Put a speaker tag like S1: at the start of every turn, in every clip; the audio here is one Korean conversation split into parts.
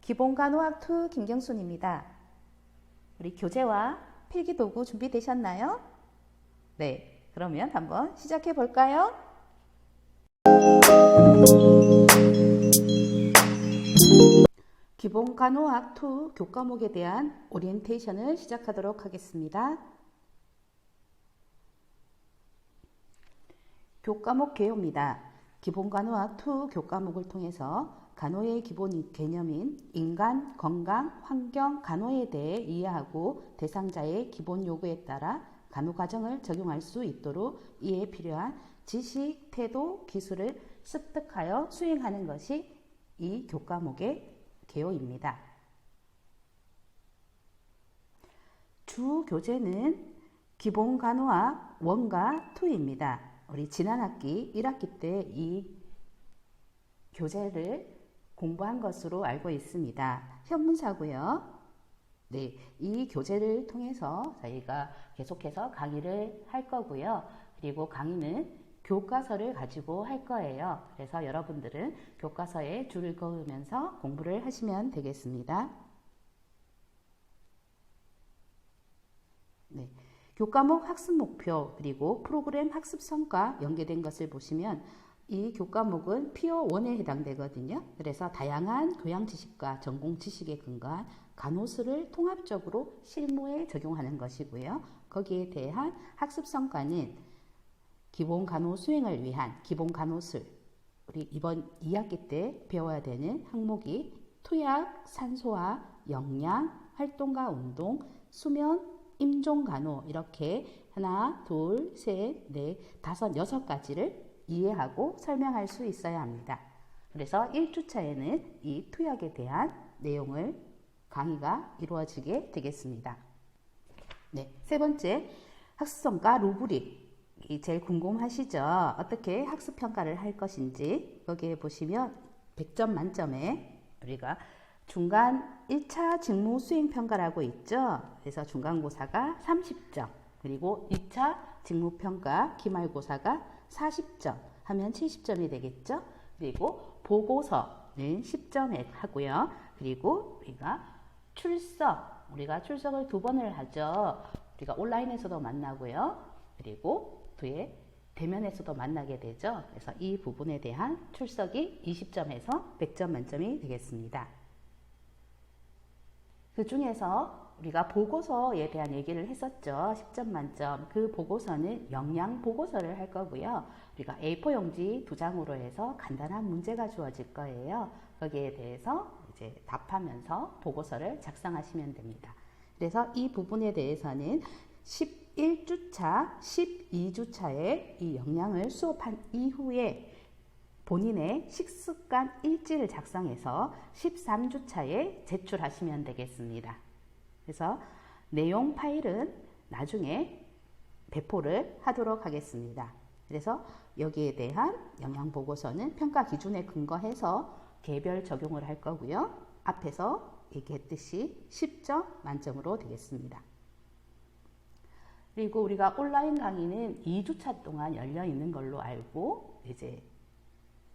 S1: 기본간호학 2 김경순입니다. 우리 교재와 필기도구 준비되셨나요? 네, 그러면 한번 시작해 볼까요? 기본간호학 2 교과목에 대한 오리엔테이션을 시작하도록 하겠습니다. 교과목 개요입니다. 기본간호학 2 교과목을 통해서 간호의 기본 개념인 인간, 건강, 환경, 간호에 대해 이해하고 대상자의 기본 요구에 따라 간호 과정을 적용할 수 있도록 이해에 필요한 지식, 태도, 기술을 습득하여 수행하는 것이 이 교과목의 개요입니다. 주 교재는 기본간호학 1과 2입니다. 우리 지난 학기 1학기 때 이 교재를 공부한 것으로 알고 있습니다. 현문사고요. 네, 이 교재를 통해서 저희가 계속해서 강의를 할 거고요. 그리고 강의는 교과서를 가지고 할 거예요. 그래서 여러분들은 교과서에 줄을 그으면서 공부를 하시면 되겠습니다. 네, 교과목 학습 목표 그리고 프로그램 학습 성과 연계된 것을 보시면 이 교과목은 피어 1에 해당되거든요. 그래서 다양한 교양 지식과 전공 지식에 근거한 간호술을 통합적으로 실무에 적용하는 것이고요. 거기에 대한 학습 성과는 기본 간호 수행을 위한 기본 간호술, 우리 이번 2학기 때 배워야 되는 항목이 투약, 산소화, 영양, 활동과 운동, 수면, 임종 간호 이렇게 하나, 둘, 셋, 넷, 다섯, 6가지를 이해하고 설명할 수 있어야 합니다. 그래서 1주차에는 이 투약에 대한 내용을 강의가 이루어지게 되겠습니다. 네, 세 번째 학습성과 루브릭 제일 궁금하시죠? 어떻게 학습평가를 할 것인지 여기에 보시면 100점 만점에 우리가 중간 1차 직무 수행평가라고 있죠. 그래서 중간고사가 30점 그리고 2차 직무평가 기말고사가 40점 하면 70점이 되겠죠. 그리고 보고서는 10점 하고요. 그리고 우리가 우리가 출석을 2번을 하죠. 우리가 온라인에서도 만나고요. 그리고 뒤에 대면에서도 만나게 되죠. 그래서 이 부분에 대한 출석이 20점에서 100점 만점이 되겠습니다. 그 중에서 우리가 보고서에 대한 얘기를 했었죠. 10점 만점. 그 보고서는 영양 보고서를 할 거고요. 우리가 A4 용지 2장으로 해서 간단한 문제가 주어질 거예요. 거기에 대해서 이제 답하면서 보고서를 작성하시면 됩니다. 그래서 이 부분에 대해서는 11주차, 12주차에 이 영양을 수업한 이후에 본인의 식습관 일지를 작성해서 13주차에 제출하시면 되겠습니다. 그래서 내용 파일은 나중에 배포를 하도록 하겠습니다. 그래서 여기에 대한 영양보고서는 평가 기준에 근거해서 개별 적용을 할 거고요. 앞에서 얘기했듯이 10점 만점으로 되겠습니다. 그리고 우리가 온라인 강의는 2주차 동안 열려 있는 걸로 알고 이제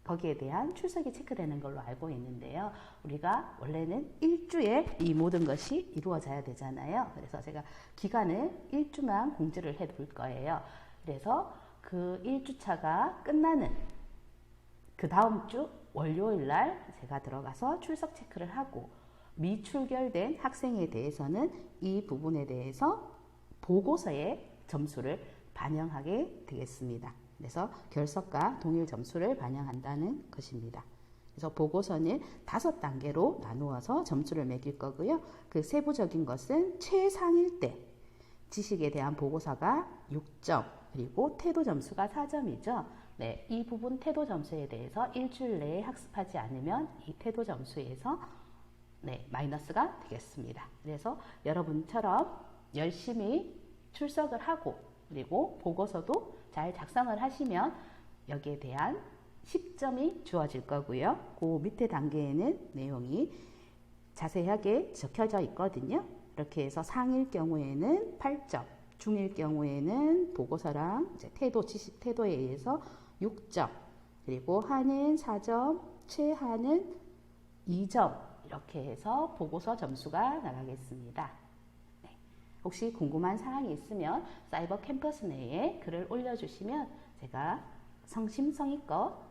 S1: 거기에 대한 출석이 체크되는 걸로 알고 있는데요. 우리가 원래는 1주에 이 모든 것이 이루어져야 되잖아요. 그래서 제가 기간을 1주만 공지를 해 둘 거예요. 그래서 그 1주차가 끝나는 그 다음 주 월요일 날 제가 들어가서 출석 체크를 하고 미출결된 학생에 대해서는 이 부분에 대해서 보고서에 점수를 반영하게 되겠습니다. 그래서 결석과 동일 점수를 반영한다는 것입니다. 그래서 보고서는 5단계로 나누어서 점수를 매길 거고요. 그 세부적인 것은 최상일 때 지식에 대한 보고서가 6점 그리고 태도 점수가 4점이죠. 네, 이 부분 태도 점수에 대해서 일주일 내에 학습하지 않으면 이 태도 점수에서 마이너스가 되겠습니다. 그래서 여러분처럼 열심히 출석을 하고 그리고 보고서도 잘 작성을 하시면 여기에 대한 10점이 주어질 거고요. 그 밑에 단계에는 내용이 자세하게 적혀져 있거든요. 이렇게 해서 상일 경우에는 8점, 중일 경우에는 보고서랑 이제 지식 태도에 의해서 6점, 그리고 하는 4점, 최하는 2점 이렇게 해서 보고서 점수가 나가겠습니다. 네. 혹시 궁금한 사항이 있으면 사이버 캠퍼스 내에 글을 올려주시면 제가 성심성의껏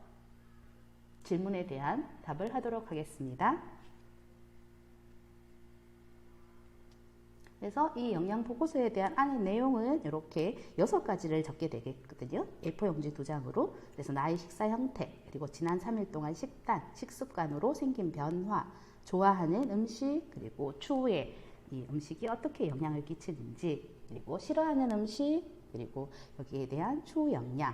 S1: 질문에 대한 답을 하도록 하겠습니다. 그래서 이 영양 보고서에 대한 안의 내용은 이렇게 6가지를 적게 되겠거든요. A4 용지 2장으로. 그래서 나의 식사 형태, 그리고 지난 3일 동안 식단, 식습관으로 생긴 변화, 좋아하는 음식, 그리고 추후에 이 음식이 어떻게 영향을 끼치는지, 그리고 싫어하는 음식, 그리고 여기에 대한 추후 영양.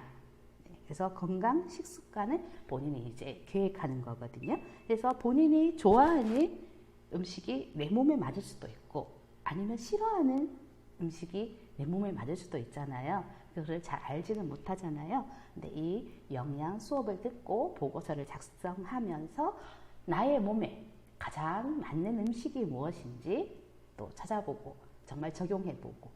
S1: 그래서 건강 식습관을 본인이 이제 계획하는 거거든요. 그래서 본인이 좋아하는 음식이 내 몸에 맞을 수도 있고, 아니면 싫어하는 음식이 내 몸에 맞을 수도 있잖아요. 그걸 잘 알지는 못하잖아요. 근데 이 영양 수업을 듣고 보고서를 작성하면서 나의 몸에 가장 맞는 음식이 무엇인지 또 찾아보고 정말 적용해보고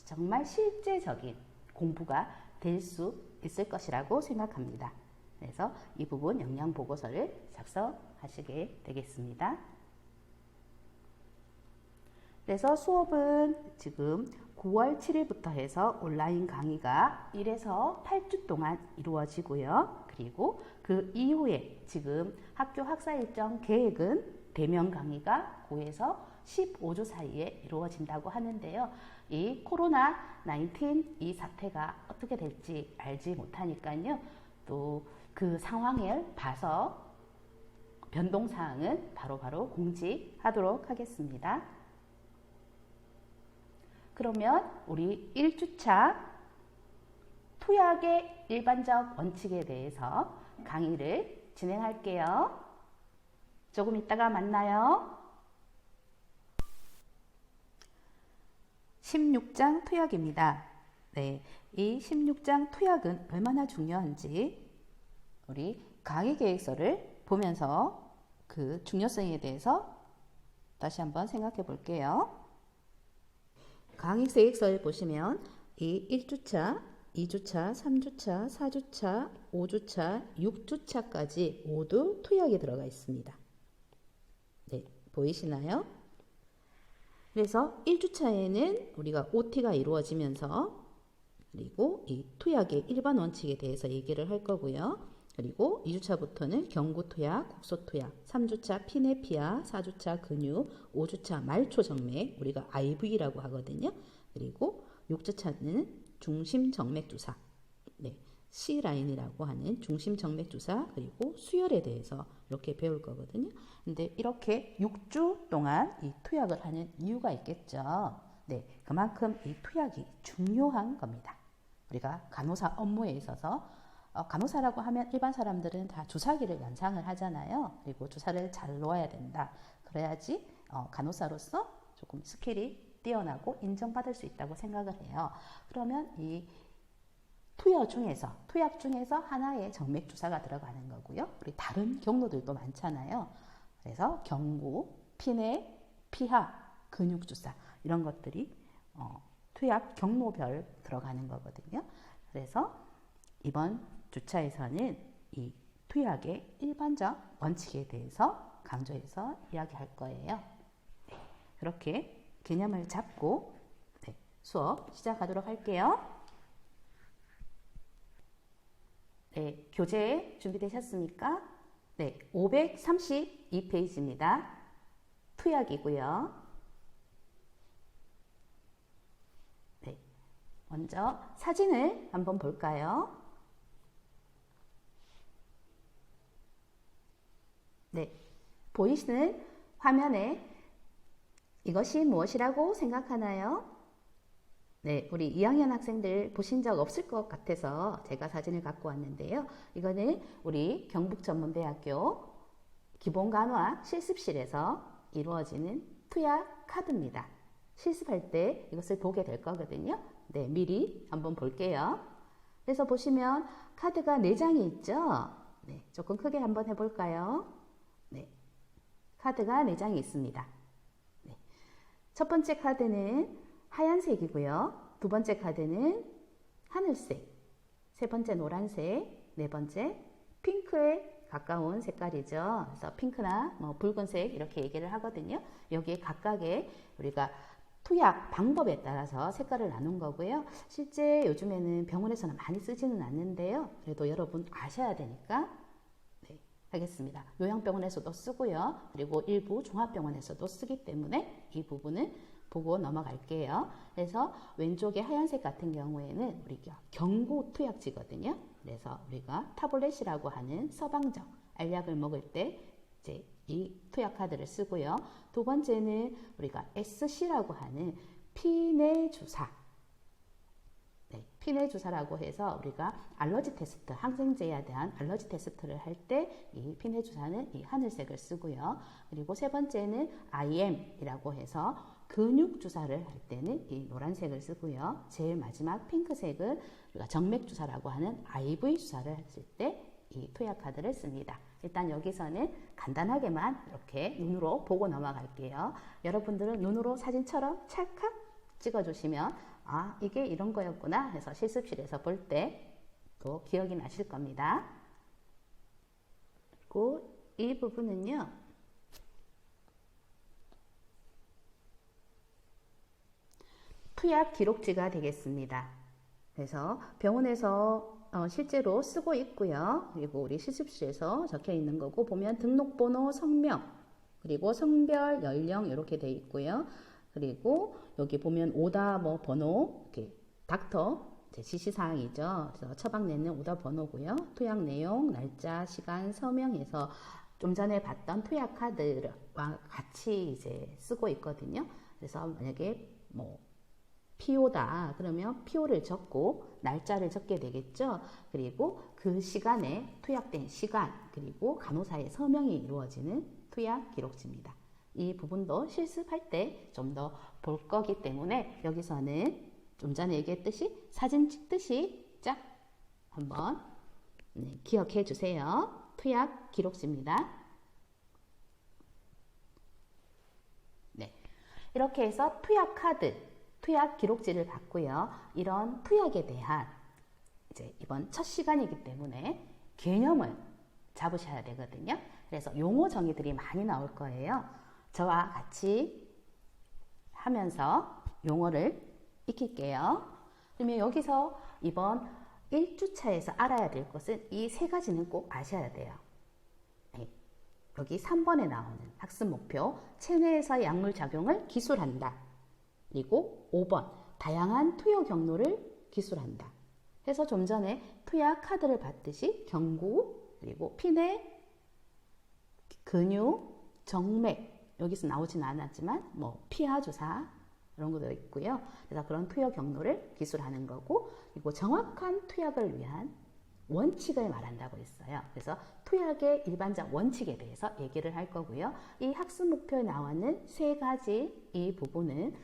S1: 정말 실제적인 공부가 될 수 있을 것이라고 생각합니다. 그래서 이 부분 영양 보고서를 작성하시게 되겠습니다. 그래서 수업은 지금 9월 7일부터 해서 온라인 강의가 1에서 8주 동안 이루어지고요. 그리고 그 이후에 지금 학교 학사 일정 계획은 대면 강의가 9에서 15주 사이에 이루어진다고 하는데요. 이 코로나19 이 사태가 어떻게 될지 알지 못하니까요. 또 그 상황을 봐서 변동사항은 바로바로 공지하도록 하겠습니다. 그러면 우리 1주차 투약의 일반적 원칙에 대해서 강의를 진행할게요. 조금 이따가 만나요. 16장 투약입니다. 네, 이 16장 투약은 얼마나 중요한지 우리 강의 계획서를 보면서 그 중요성에 대해서 다시 한번 생각해 볼게요. 강의 계획서를 보시면 이 1주차, 2주차, 3주차, 4주차, 5주차, 6주차까지 모두 투약이 들어가 있습니다. 네, 보이시나요? 그래서 1주차에는 우리가 OT가 이루어지면서 그리고 이 투약의 일반 원칙에 대해서 얘기를 할 거고요. 그리고 2주차부터는 경구투약, 국소투약, 3주차 피네피아, 4주차 근육, 5주차 말초정맥, 우리가 IV라고 하거든요. 그리고 6주차는 중심정맥주사, 네, C라인이라고 하는 중심정맥주사, 그리고 수혈에 대해서 이렇게 배울 거거든요. 근데 이렇게 6주 동안 이 투약을 하는 이유가 있겠죠. 네, 그만큼 이 투약이 중요한 겁니다. 우리가 간호사 업무에 있어서 간호사라고 하면 일반 사람들은 다 주사기를 연상을 하잖아요. 그리고 주사를 잘 놓아야 된다. 그래야지 간호사로서 조금 스킬이 뛰어나고 인정받을 수 있다고 생각을 해요. 그러면 이 투약 중에서 하나의 정맥 주사가 들어가는 거고요. 우리 다른 경로들도 많잖아요. 그래서 경구, 피내, 피하, 근육 주사 이런 것들이 투약 경로별 들어가는 거거든요. 그래서 이번 주차에서는 이 투약의 일반적 원칙에 대해서 강조해서 이야기할 거예요. 네, 그렇게 개념을 잡고 수업 시작하도록 할게요. 네, 교재 준비되셨습니까? 네, 532페이지입니다. 투약이고요. 네, 먼저 사진을 한번 볼까요? 네, 보이시는 화면에 이것이 무엇이라고 생각하나요? 네, 우리 2학년 학생들 보신 적 없을 것 같아서 제가 사진을 갖고 왔는데요. 이거는 우리 경북전문대학교 기본간호학 실습실에서 이루어지는 투약 카드입니다. 실습할 때 이것을 보게 될 거거든요. 네, 미리 한번 볼게요. 그래서 보시면 카드가 4장이 있죠? 네, 조금 크게 한번 해볼까요? 네, 카드가 4장이 있습니다. 네, 첫 번째 카드는 하얀색이고요. 두 번째 카드는 하늘색, 세 번째 노란색, 네 번째 핑크의 가까운 색깔이죠. 그래서 핑크나 뭐 붉은색 이렇게 얘기를 하거든요. 여기에 각각의 우리가 투약 방법에 따라서 색깔을 나눈 거고요. 실제 요즘에는 병원에서는 많이 쓰지는 않는데요. 그래도 여러분 아셔야 되니까 네, 하겠습니다. 요양병원에서도 쓰고요. 그리고 일부 종합병원에서도 쓰기 때문에 이 부분은 보고 넘어갈게요. 그래서 왼쪽에 하얀색 같은 경우에는 우리가 경구 투약지거든요. 그래서 우리가 타블렛이라고 하는 서방적 알약을 먹을 때 이제 이 투약 카드를 쓰고요. 두 번째는 우리가 SC라고 하는 피내 주사. 네, 피내 주사라고 해서 우리가 알러지 테스트, 항생제에 대한 알러지 테스트를 할 때 이 피내 주사는 이 하늘색을 쓰고요. 그리고 세 번째는 IM이라고 해서 근육 주사를 할 때는 이 노란색을 쓰고요. 제일 마지막 핑크색은 우리가 정맥 주사라고 하는 IV 주사를 했을 때 이 투약 카드를 씁니다. 일단 여기서는 간단하게만 이렇게 눈으로 보고 넘어갈게요. 여러분들은 눈으로 사진처럼 찰칵 찍어주시면 아 이게 이런 거였구나 해서 실습실에서 볼 때 또 기억이 나실 겁니다. 그리고 이 부분은요. 투약 기록지가 되겠습니다. 그래서 병원에서 실제로 쓰고 있고요. 그리고 우리 실습실에서 적혀 있는 거고 보면 등록번호, 성명, 그리고 성별, 연령 이렇게 돼 있고요. 그리고 여기 보면 오다 뭐 번호, 이렇게 닥터 지시사항이죠. 그래서 처방 내는 오다 번호고요. 투약 내용, 날짜, 시간, 서명해서 좀 전에 봤던 투약 카드와 같이 이제 쓰고 있거든요. 그래서 만약에 뭐 PO다 그러면 PO를 적고 날짜를 적게 되겠죠. 그리고 그 시간에 투약된 시간 그리고 간호사의 서명이 이루어지는 투약 기록지입니다. 이 부분도 실습할 때 좀 더 볼 거기 때문에 여기서는 좀 전에 얘기했듯이 사진 찍듯이 쫙 한번 기억해 주세요. 투약 기록지입니다. 네, 이렇게 해서 투약 카드 투약 기록지를 받고요. 이런 투약에 대한 이제 이번 첫 시간이기 때문에 개념을 잡으셔야 되거든요. 그래서 용어 정의들이 많이 나올 거예요. 저와 같이 하면서 용어를 익힐게요. 그러면 여기서 이번 1주차에서 알아야 될 것은 이 세 가지는 꼭 아셔야 돼요. 네. 여기 3번에 나오는 학습 목표, 체내에서 약물 작용을 기술한다. 그리고 5번 다양한 투여 경로를 기술한다. 해서 좀 전에 투약 카드를 받듯이 경구, 그리고 피내, 근육, 정맥 여기서 나오진 않았지만 뭐 피하 주사 이런 것도 있고요. 그래서 그런 투여 경로를 기술하는 거고 그리고 정확한 투약을 위한 원칙을 말한다고 했어요. 그래서 투약의 일반적 원칙에 대해서 얘기를 할 거고요. 이 학습 목표에 나오는 세 가지 이 부분은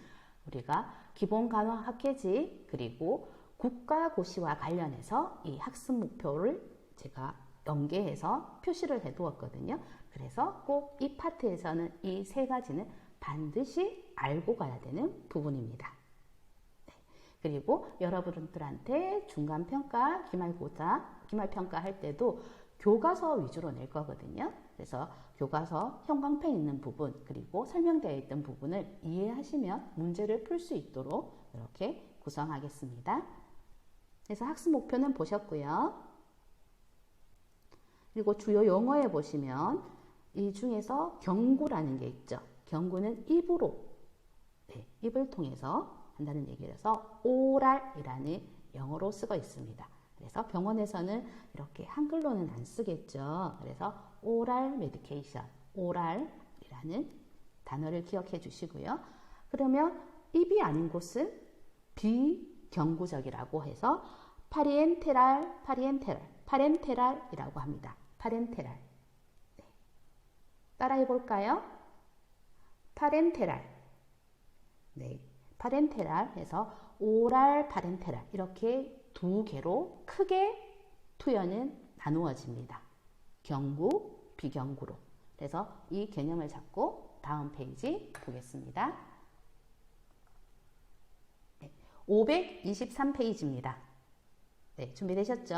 S1: 우리가 기본 간호 학회지 그리고 국가고시와 관련해서 이 학습 목표를 제가 연계해서 표시를 해 두었거든요. 그래서 꼭 이 파트에서는 이 세 가지는 반드시 알고 가야 되는 부분입니다. 네. 그리고 여러분들한테 중간평가, 기말평가 할 때도 교과서 위주로 낼 거거든요. 그래서 교과서 형광펜 있는 부분 그리고 설명되어 있던 부분을 이해하시면 문제를 풀 수 있도록 이렇게 구성하겠습니다. 그래서 학습 목표는 보셨고요. 그리고 주요 용어에 보시면 이 중에서 경구라는 게 있죠. 경구는 입으로, 입을 통해서 한다는 얘기라서 오랄이라는 영어로 쓰고 있습니다. 그래서 병원에서는 이렇게 한글로는 안 쓰겠죠. 그래서 오랄 메디케이션, 오랄이라는 단어를 기억해 주시고요. 그러면 입이 아닌 곳은 비경구적이라고 해서 파렌테랄이라고 합니다. 파렌테랄. 네. 따라해 볼까요? 파렌테랄. 네. 파렌테랄 해서 오랄 파렌테랄 이렇게 두 개로 크게 투여는 나누어집니다. 경구, 비경구로. 그래서 이 개념을 잡고 다음 페이지 보겠습니다. 네, 523페이지입니다. 네, 준비되셨죠?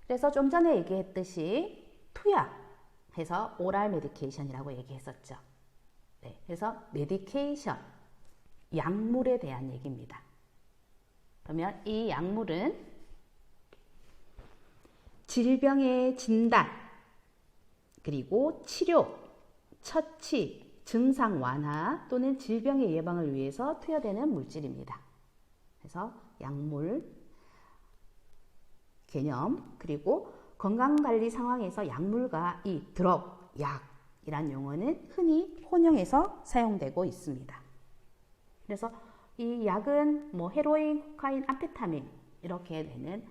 S1: 그래서 좀 전에 얘기했듯이 투약해서 오랄 메디케이션이라고 얘기했었죠. 네, 그래서 메디케이션, 약물에 대한 얘기입니다. 그러면 이 약물은 질병의 진단, 그리고 치료, 처치, 증상 완화 또는 질병의 예방을 위해서 투여되는 물질입니다. 그래서 약물 개념, 그리고 건강관리 상황에서 약물과 이 드럭, 약이란 용어는 흔히 혼용해서 사용되고 있습니다. 그래서 이 약은 뭐 헤로인, 코카인, 암페타민 이렇게 되는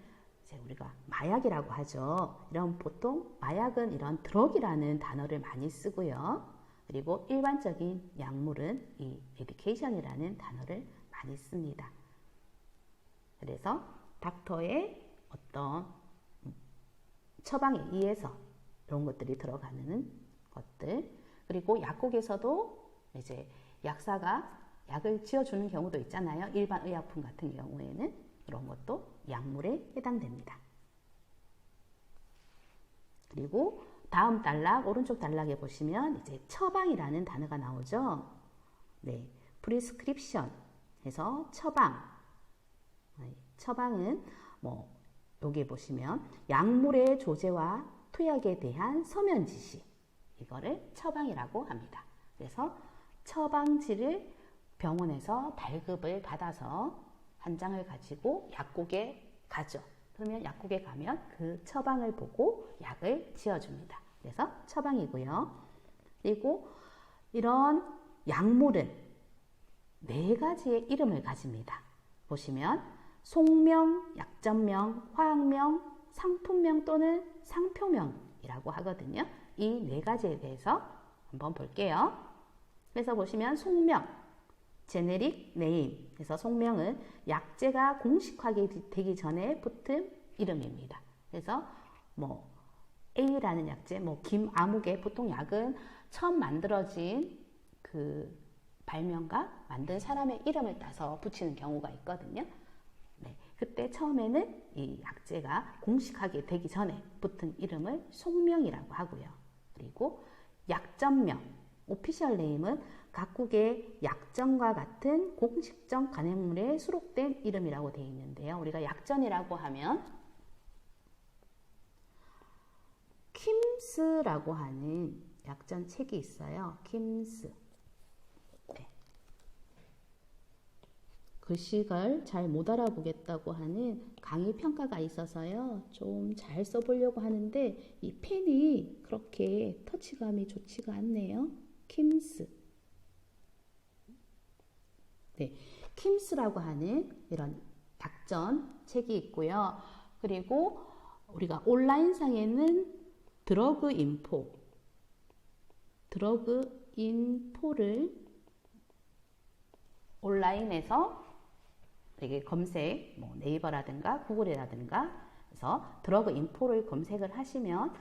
S1: 이제 우리가 마약이라고 하죠. 이런 보통 마약은 이런 드럭이라는 단어를 많이 쓰고요. 그리고 일반적인 약물은 이 메디케이션이라는 단어를 많이 씁니다. 그래서 닥터의 어떤 처방에 의해서 이런 것들이 들어가는 것들, 그리고 약국에서도 이제 약사가 약을 지어주는 경우도 있잖아요. 일반 의약품 같은 경우에는 그런 것도 약물에 해당됩니다. 그리고 다음 단락, 오른쪽 단락에 보시면 이제 처방이라는 단어가 나오죠. 네, 프리스크립션 해서 처방. 처방은 뭐 여기 보시면 약물의 조제와 투약에 대한 서면 지시, 이거를 처방이라고 합니다. 그래서 처방지를 병원에서 발급을 받아서 한 장을 가지고 약국에 가죠. 그러면 약국에 가면 그 처방을 보고 약을 지어줍니다. 그래서 처방이고요. 그리고 이런 약물은 4가지의 이름을 가집니다. 보시면 속명, 약점명, 화학명, 상품명 또는 상표명이라고 하거든요. 이 4가지에 대해서 한번 볼게요. 그래서 보시면 속명, 제네릭 네임. 그래서 속명은 약제가 공식화되기 전에 붙은 이름입니다. 그래서 뭐 A라는 약제, 뭐 김아무개, 보통 약은 처음 만들어진 그 발명가 만든 사람의 이름을 따서 붙이는 경우가 있거든요. 네, 그때 처음에는 이 약제가 공식하게 되기 전에 붙은 이름을 속명이라고 하고요. 그리고 약점명, 오피셜 네임은 각국의 약점과 같은 공식적 간행물에 수록된 이름이라고 되어 있는데요. 우리가 약전이라고 하면 킴스라고 하는 약전 책이 있어요. 킴스. 네. 글씨를 잘 못 알아보겠다고 하는 강의 평가가 있어서요. 좀 잘 써보려고 하는데 이 펜이 그렇게 터치감이 좋지가 않네요. 킴스. 네, 킴스라고 하는 이런 약전 책이 있고요. 그리고 우리가 온라인상에는 드러그 인포를 온라인에서 되게 검색, 뭐 네이버라든가 구글이라든가 그래서 드러그 인포를 검색을 하시면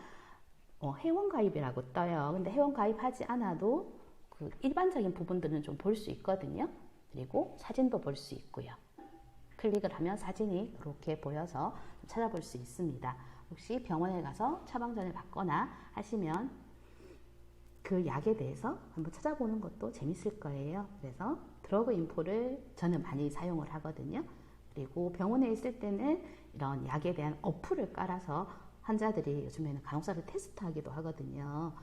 S1: 회원 가입이라고 떠요. 근데 회원 가입하지 않아도 그 일반적인 부분들은 좀 볼 수 있거든요. 그리고 사진도 볼 수 있고요. 클릭을 하면 사진이 이렇게 보여서 찾아볼 수 있습니다. 혹시 병원에 가서 처방전을 받거나 하시면 그 약에 대해서 한번 찾아보는 것도 재밌을 거예요. 그래서 드러그 인포를 저는 많이 사용을 하거든요. 그리고 병원에 있을 때는 이런 약에 대한 어플을 깔아서 환자들이 요즘에는 간혹사를 테스트하기도 하거든요.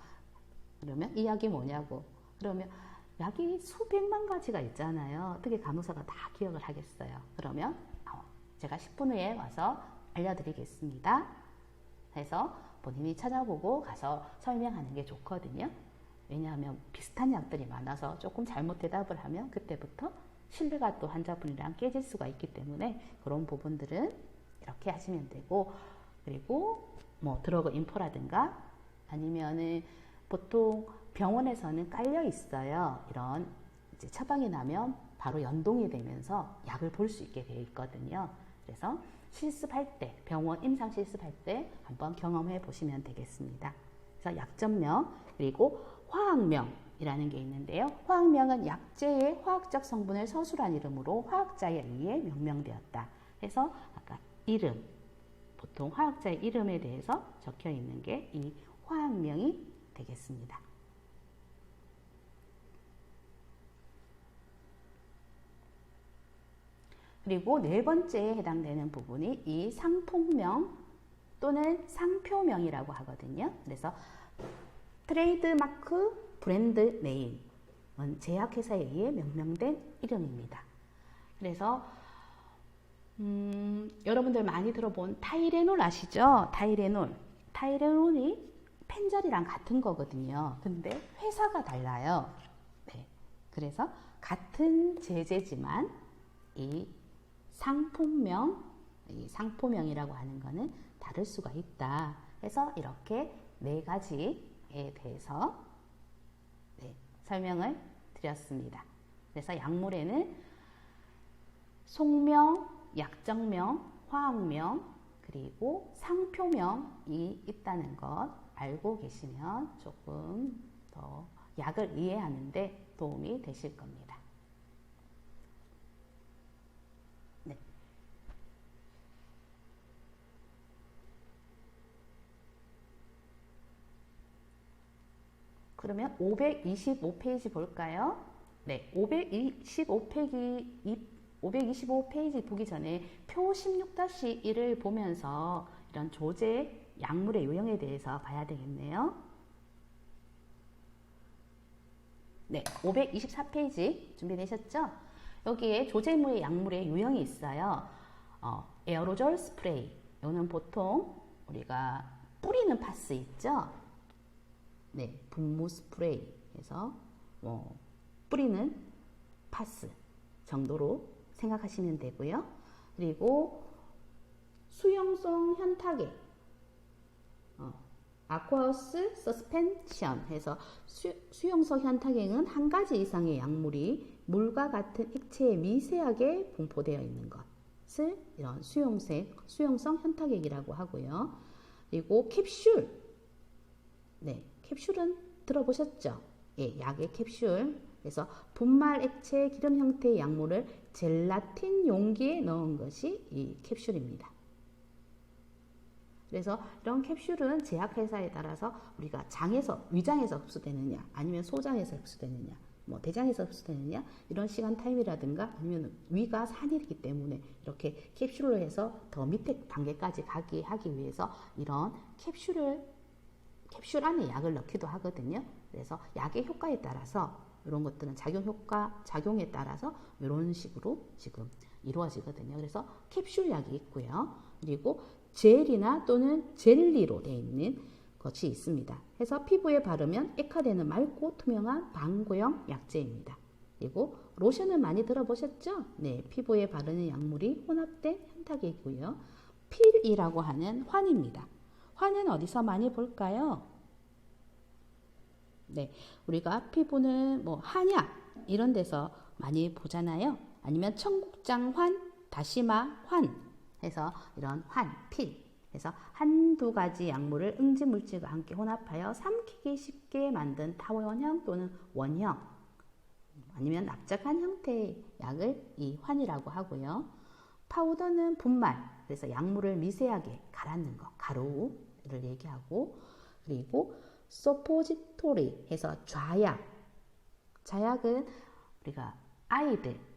S1: 그러면 이 약이 뭐냐고. 그러면 약이 수백만 가지가 있잖아요. 어떻게 간호사가 다 기억을 하겠어요. 그러면 제가 10분 후에 와서 알려드리겠습니다. 해서 본인이 찾아보고 가서 설명하는 게 좋거든요. 왜냐하면 비슷한 약들이 많아서 조금 잘못 대답을 하면 그때부터 신뢰가 또 환자분이랑 깨질 수가 있기 때문에 그런 부분들은 이렇게 하시면 되고, 그리고 뭐 드러그 인포라든가 아니면은 보통 병원에서는 깔려 있어요. 이런 이제 처방이 나면 바로 연동이 되면서 약을 볼 수 있게 되어 있거든요. 그래서 실습할 때, 병원 임상 실습할 때 한번 경험해 보시면 되겠습니다. 그래서 약점명, 그리고 화학명이라는 게 있는데요. 화학명은 약제의 화학적 성분을 서술한 이름으로 화학자에 의해 명명되었다. 그래서 아까 이름, 보통 화학자의 이름에 대해서 적혀 있는 게 이 화학명이 되겠습니다. 그리고 네 번째에 해당되는 부분이 이 상품명 또는 상표명이라고 하거든요. 그래서 트레이드마크 브랜드 네임은 제약회사에 의해 명명된 이름입니다. 그래서 여러분들 많이 들어본 타이레놀 아시죠? 타이레놀이 펜자리랑 같은 거거든요. 근데 회사가 달라요. 네. 그래서 같은 제재지만 이 상품명이라고 하는 거는 다를 수가 있다. 그래서 이렇게 네 가지에 대해서 설명을 드렸습니다. 그래서 약물에는 속명, 약정명, 화학명, 그리고 상표명이 있다는 것 알고 계시면 조금 더 약을 이해하는 데 도움이 되실 겁니다. 네. 그러면 525페이지 볼까요? 네, 525페이지 보기 전에 표 16-1을 보면서 이런 조제 약물의 유형에 대해서 봐야 되겠네요. 네, 524페이지 준비되셨죠? 여기에 조제물의 약물의 유형이 있어요. 에어로졸 스프레이. 이거는 보통 우리가 뿌리는 파스 있죠? 네, 분무 스프레이 해서 뿌리는 파스 정도로 생각하시면 되고요. 그리고 수용성 현타액, 아쿠어스 서스펜션 해서 수용성 현타액은 한 가지 이상의 약물이 물과 같은 액체에 미세하게 분포되어 있는 것을 이런 수용성 현타액이라고 하고요. 그리고 캡슐, 네, 캡슐은 들어보셨죠? 예, 약의 캡슐. 그래서 분말 액체 기름 형태의 약물을 젤라틴 용기에 넣은 것이 이 캡슐입니다. 그래서 이런 캡슐은 제약회사에 따라서 우리가 위장에서 흡수되느냐, 아니면 소장에서 흡수되느냐, 대장에서 흡수되느냐, 이런 시간 타임이라든가 아니면 위가 산이기 때문에 이렇게 캡슐로 해서 더 밑에 단계까지 하기 위해서 이런 캡슐 안에 약을 넣기도 하거든요. 그래서 약의 효과에 따라서 이런 것들은 작용에 따라서 이런 식으로 지금 이루어지거든요. 그래서 캡슐 약이 있고요. 그리고 젤이나 또는 젤리로 되어 있는 것이 있습니다. 그래서 피부에 바르면 액화되는 맑고 투명한 방구형 약재입니다. 그리고 로션은 많이 들어보셨죠? 네, 피부에 바르는 약물이 혼합된 현타액이고요. 필이라고 하는 환입니다. 환은 어디서 많이 볼까요? 네, 우리가 피부는 한약 이런 데서 많이 보잖아요. 아니면 청국장 환, 다시마 환 해서 이런 환, 필 해서 한두 가지 약물을 응지물질과 함께 혼합하여 삼키기 쉽게 만든 타원형 또는 원형 아니면 납작한 형태의 약을 이 환이라고 하고요. 파우더는 분말, 그래서 약물을 미세하게 갈아넣는 것, 가루를 얘기하고, 그리고 소포지토리 해서 좌약은 우리가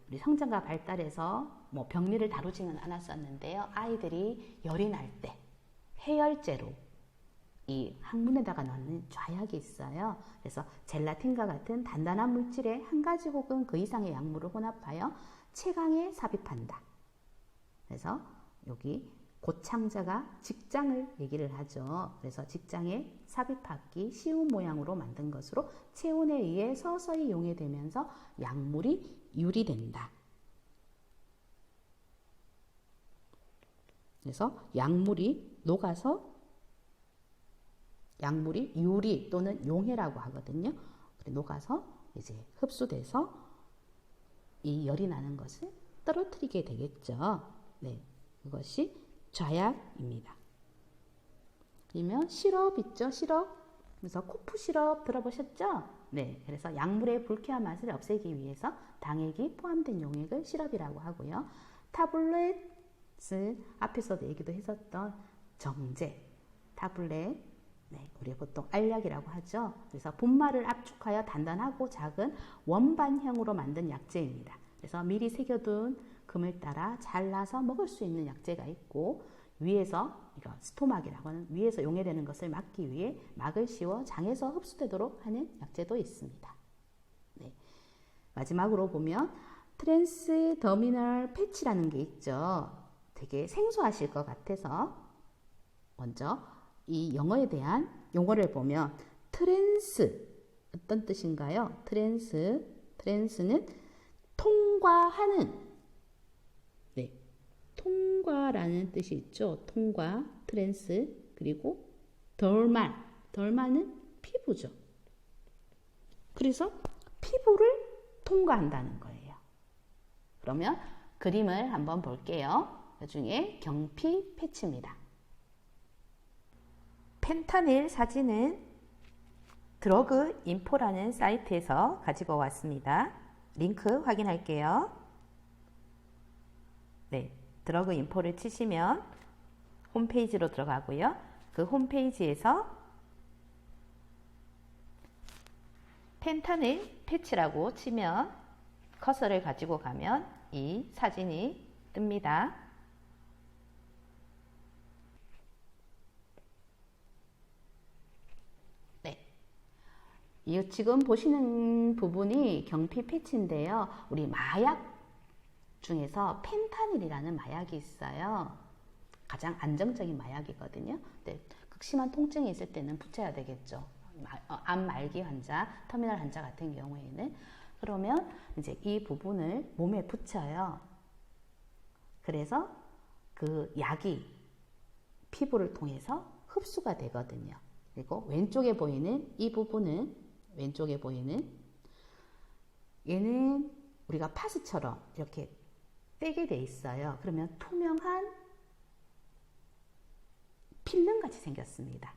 S1: 우리 성장과 발달해서 병리를 다루지는 않았었는데요. 아이들이 열이 날 때 해열제로 이 항문에다가 넣는 좌약이 있어요. 그래서 젤라틴과 같은 단단한 물질에 한 가지 혹은 그 이상의 약물을 혼합하여 체강에 삽입한다. 그래서 여기 고창자가 직장을 얘기를 하죠. 그래서 직장에 삽입하기 쉬운 모양으로 만든 것으로 체온에 의해 서서히 용해되면서 약물이 유리된다. 그래서 약물이 녹아서 약물이 유리 또는 용해라고 하거든요. 녹아서 이제 흡수돼서 이 열이 나는 것을 떨어뜨리게 되겠죠. 네, 그것이 좌약입니다. 그러면 시럽 있죠, 시럽. 그래서 코프 시럽 들어보셨죠? 네, 그래서 약물의 불쾌한 맛을 없애기 위해서 당액이 포함된 용액을 시럽이라고 하고요. 타블렛은 앞에서도 얘기도 했었던 정제, 타블렛, 네, 우리 보통 알약이라고 하죠. 그래서 분말을 압축하여 단단하고 작은 원반형으로 만든 약재입니다. 그래서 미리 새겨둔 금을 따라 잘라서 먹을 수 있는 약재가 있고, 위에서 이거 스토막이라고 하는 위에서 용해되는 것을 막기 위해 막을 씌워 장에서 흡수되도록 하는 약재도 있습니다. 네. 마지막으로 보면 트랜스더미널 패치라는 게 있죠. 되게 생소하실 것 같아서 먼저 이 영어에 대한 용어를 보면 트랜스 어떤 뜻인가요? 트랜스는 통과하는, 네, 통과라는 뜻이 있죠. 통과, 트랜스. 그리고 덜만은 피부죠. 그래서 피부를 통과한다는 거예요. 그러면 그림을 한번 볼게요. 그 중에 경피 패치입니다. 펜타닐 사진은 드러그 인포라는 사이트에서 가지고 왔습니다. 링크 확인할게요. 네, 드러그 인포를 치시면 홈페이지로 들어가고요. 그 홈페이지에서 펜타닐 패치라고 치면 커서를 가지고 가면 이 사진이 뜹니다. 네, 이 지금 보시는 부분이 경피 패치인데요. 우리 마약 중에서 펜타닐이라는 마약이 있어요. 가장 안정적인 마약이거든요. 네, 극심한 통증이 있을 때는 붙여야 되겠죠. 암 말기 환자, 터미널 환자 같은 경우에는. 그러면 이제 이 부분을 몸에 붙여요. 그래서 그 약이 피부를 통해서 흡수가 되거든요. 그리고 왼쪽에 보이는 이 부분은, 왼쪽에 보이는 얘는 우리가 파스처럼 이렇게 떼게 돼 있어요. 그러면 투명한 필름같이 생겼습니다.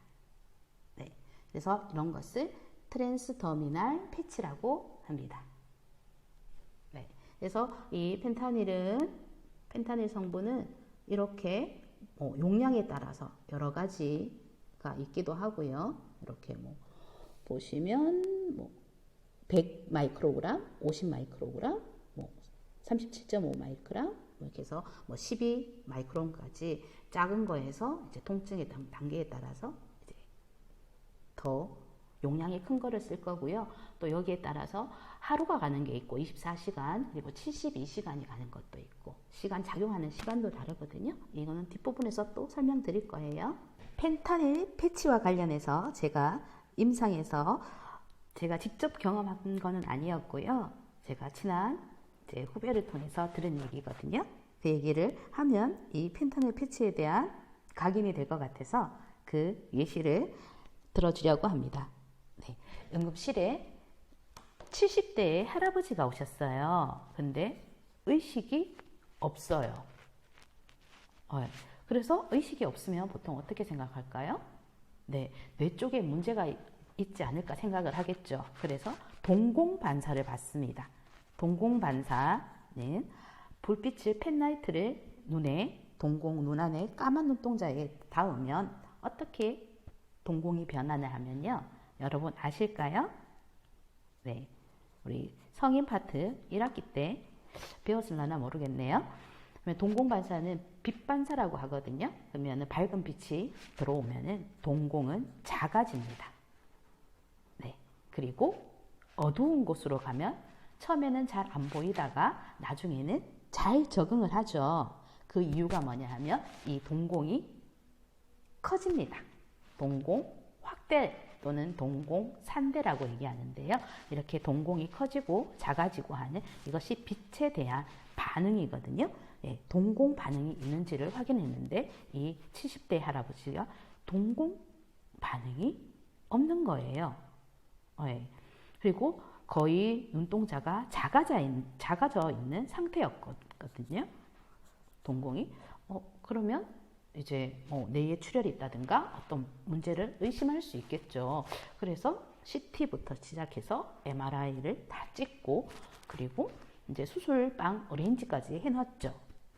S1: 네, 그래서 이런 것을 트랜스더미널 패치라고 합니다. 네, 그래서 이 펜타닐 성분은 이렇게 용량에 따라서 여러 가지가 있기도 하고요. 이렇게 보시면 100 마이크로그램, 50 마이크로그램, 37.5 마이크로그램, 이렇게 해서 12 마이크론까지 작은 거에서 이제 통증의 단계에 따라서 이제 더 용량이 큰 거를 쓸 거고요. 또 여기에 따라서 하루가 가는 게 있고 24시간 그리고 72시간이 가는 것도 있고 시간 작용하는 시간도 다르거든요. 이거는 뒷부분에서 또 설명드릴 거예요. 펜타닐 패치와 관련해서 제가 임상에서 제가 직접 경험한 거는 아니었고요. 제가 친한 제 후배를 통해서 들은 얘기거든요. 그 얘기를 하면 이 펜타닐 패치에 대한 각인이 될 것 같아서 그 예시를 들어주려고 합니다. 네, 응급실에 70대의 할아버지가 오셨어요. 근데 의식이 없어요. 그래서 의식이 없으면 보통 어떻게 생각할까요? 네, 뇌 쪽에 문제가 있지 않을까 생각을 하겠죠. 그래서 동공반사를 받습니다. 동공반사는 불빛을 펜라이트를 눈에, 눈 안에 까만 눈동자에 닿으면 어떻게 동공이 변화를 하면요. 여러분 아실까요? 네, 우리 성인 파트 1학기 때 배웠을려나 모르겠네요. 동공반사는 빛반사라고 하거든요. 그러면 밝은 빛이 들어오면 동공은 작아집니다. 네, 그리고 어두운 곳으로 가면 처음에는 잘 안 보이다가 나중에는 잘 적응을 하죠. 그 이유가 뭐냐 하면 이 동공이 커집니다. 동공 확대 또는 동공 산대라고 얘기하는데요. 이렇게 동공이 커지고 작아지고 하는 이것이 빛에 대한 반응이거든요. 네, 동공 반응이 있는지를 확인했는데 이 70대 할아버지가 동공 반응이 없는 거예요. 네, 그리고 거의 눈동자가 작아져 있는 상태였거든요. 동공이. 그러면 이제 뇌에 출혈이 있다든가 어떤 문제를 의심할 수 있겠죠. 그래서 CT부터 시작해서 MRI를 다 찍고 그리고 이제 수술방 어레인지까지 해놨죠.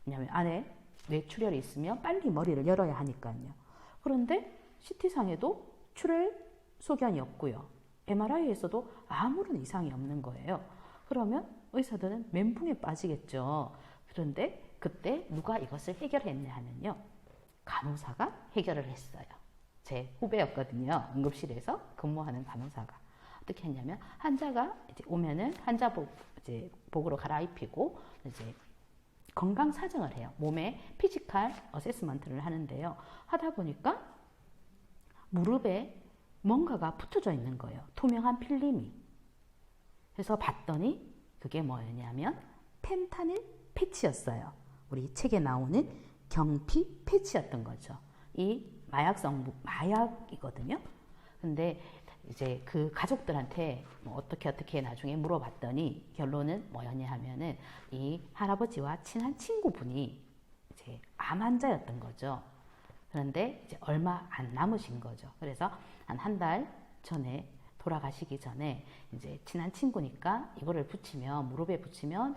S1: 왜냐하면 안에 뇌 출혈이 있으면 빨리 머리를 열어야 하니까요. 그런데 CT상에도 출혈 소견이 없고요. MRI에서도 아무런 이상이 없는 거예요. 그러면 의사들은 멘붕에 빠지겠죠. 그런데 그때 누가 이것을 해결했냐 하면요. 간호사가 해결을 했어요. 제 후배였거든요. 응급실에서 근무하는 간호사가. 어떻게 했냐면 환자가 이제 오면은 환자복으로 갈아입히고 이제 건강 사정을 해요. 몸에 피지컬 어세스먼트를 하는데요. 하다 보니까 무릎에 뭔가가 붙어져 있는 거예요. 투명한 필름이. 그래서 봤더니 그게 뭐였냐면 펜타닐 패치였어요. 우리 책에 나오는 경피 패치였던 거죠. 이 마약이거든요. 근데 이제 그 가족들한테 뭐 어떻게 나중에 물어봤더니 결론은 뭐였냐 하면은 이 할아버지와 친한 친구분이 이제 암 환자였던 거죠. 그런데 이제 얼마 안 남으신 거죠. 그래서 한 달 전에 돌아가시기 전에 이제 친한 친구니까 이거를 무릎에 붙이면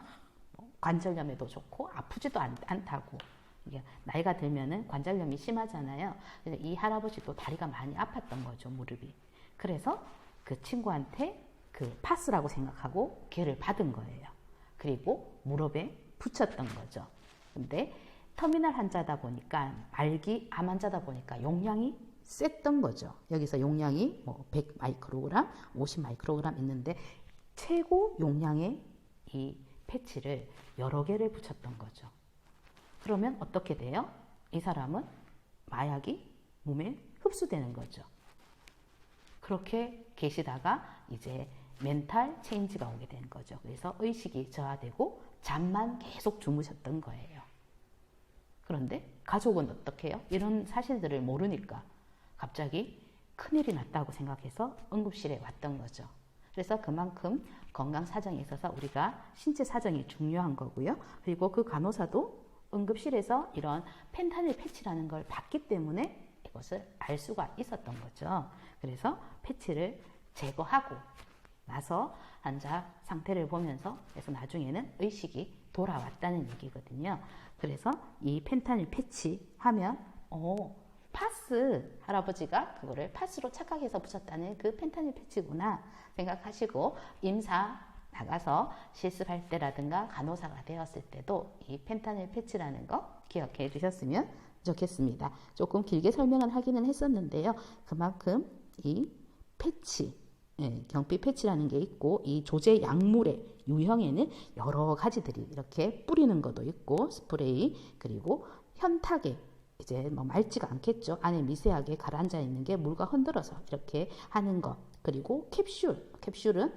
S1: 관절염에도 좋고 아프지도 않다고. 이게 나이가 들면은 관절염이 심하잖아요. 그래서 이 할아버지도 다리가 많이 아팠던 거죠, 무릎이. 그래서 그 친구한테 그 파스라고 생각하고 걔를 받은 거예요. 그리고 무릎에 붙였던 거죠. 근데 터미널 환자다 보니까 말기 암 환자다 보니까 용량이 셌던 거죠. 여기서 용량이 뭐 100 마이크로그램, 50 마이크로그램 있는데 최고 용량의 이 패치를 여러 개를 붙였던 거죠. 그러면 어떻게 돼요? 이 사람은 마약이 몸에 흡수되는 거죠. 그렇게 계시다가 이제 멘탈 체인지가 오게 된 거죠. 그래서 의식이 저하되고 잠만 계속 주무셨던 거예요. 그런데 가족은 어떻게 해요? 이런 사실들을 모르니까 갑자기 큰일이 났다고 생각해서 응급실에 왔던 거죠. 그래서 그만큼 건강 사정에 있어서 우리가 신체 사정이 중요한 거고요. 그리고 그 간호사도 응급실에서 이런 펜타닐 패치라는 걸 봤기 때문에 이것을 알 수가 있었던 거죠. 그래서 패치를 제거하고 나서 환자 상태를 보면서 그래서 나중에는 의식이 돌아왔다는 얘기거든요. 그래서 이 펜타닐 패치 하면 파스, 할아버지가 그거를 파스로 착각해서 붙였다는 그 펜타닐 패치구나 생각하시고 임사 나가서 실습할 때라든가 간호사가 되었을 때도 이 펜타닐 패치라는 거 기억해 주셨으면 좋겠습니다. 조금 길게 설명을 하기는 했었는데요. 그만큼 이 패치, 경피 패치라는 게 있고 이 조제 약물의 유형에는 여러 가지들이 이렇게 뿌리는 것도 있고 스프레이 그리고 현탁에 이제 뭐 맑지가 않겠죠. 안에 미세하게 가라앉아 있는 게 물과 흔들어서 이렇게 하는 것. 그리고 캡슐은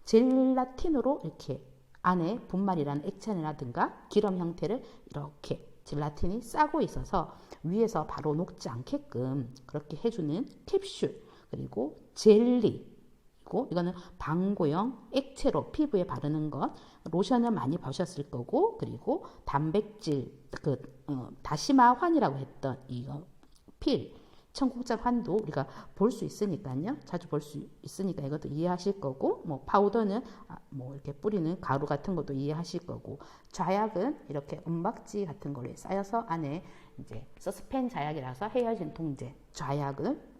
S1: 젤라틴으로 이렇게 안에 분말이라는 액체라든가 기름 형태를 이렇게 젤라틴이 싸고 있어서 위에서 바로 녹지 않게끔 그렇게 해주는 캡슐. 그리고 젤리. 이거는 방고형 액체로 피부에 바르는 것. 로션을 많이 바르셨을 거고 그리고 단백질 다시마 환이라고 했던 이거 필 청국장 환도 우리가 볼 수 있으니까요. 자주 볼 수 있으니까 이것도 이해하실 거고 뭐 파우더는 뭐 이렇게 뿌리는 가루 같은 것도 이해하실 거고 좌약은 이렇게 은박지 같은 거에 쌓여서 안에 이제 서스펜 좌약이라서 헤어 진통제 좌약은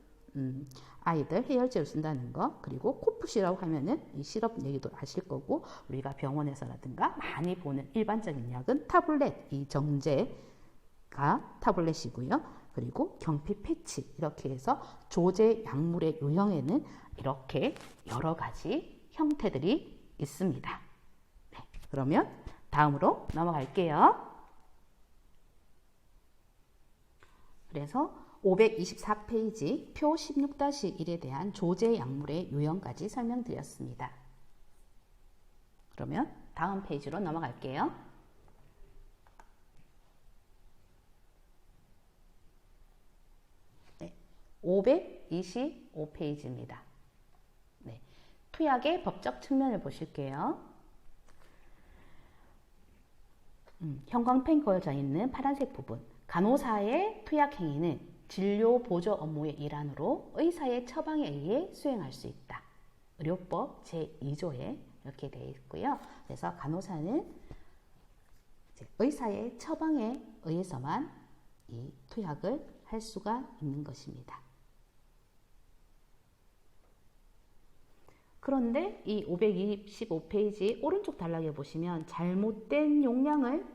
S1: 아이들 해열제를 쓴다는 거 그리고 코프시라고 하면은 이 시럽 얘기도 아실 거고 우리가 병원에서라든가 많이 보는 일반적인 약은 타블렛 이 정제가 타블렛이고요. 그리고 경피 패치 이렇게 해서 조제 약물의 유형에는 이렇게 여러 가지 형태들이 있습니다. 네, 그러면 다음으로 넘어갈게요. 그래서 524페이지 표 16-1에 대한 조제 약물의 유형까지 설명드렸습니다. 그러면 다음 페이지로 넘어갈게요. 네, 525페이지입니다. 네, 투약의 법적 측면을 보실게요. 형광펜 그어져 있는 파란색 부분 간호사의 투약 행위는 진료 보조 업무의 일환으로 의사의 처방에 의해 수행할 수 있다. 의료법 제2조에 이렇게 되어 있고요. 그래서 간호사는 의사의 처방에 의해서만 이 투약을 할 수가 있는 것입니다. 그런데 이 525페이지 오른쪽 단락에 보시면 잘못된 용량을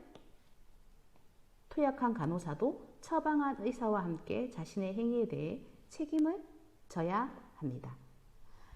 S1: 투약한 간호사도 처방한 의사와 함께 자신의 행위에 대해 책임을 져야 합니다.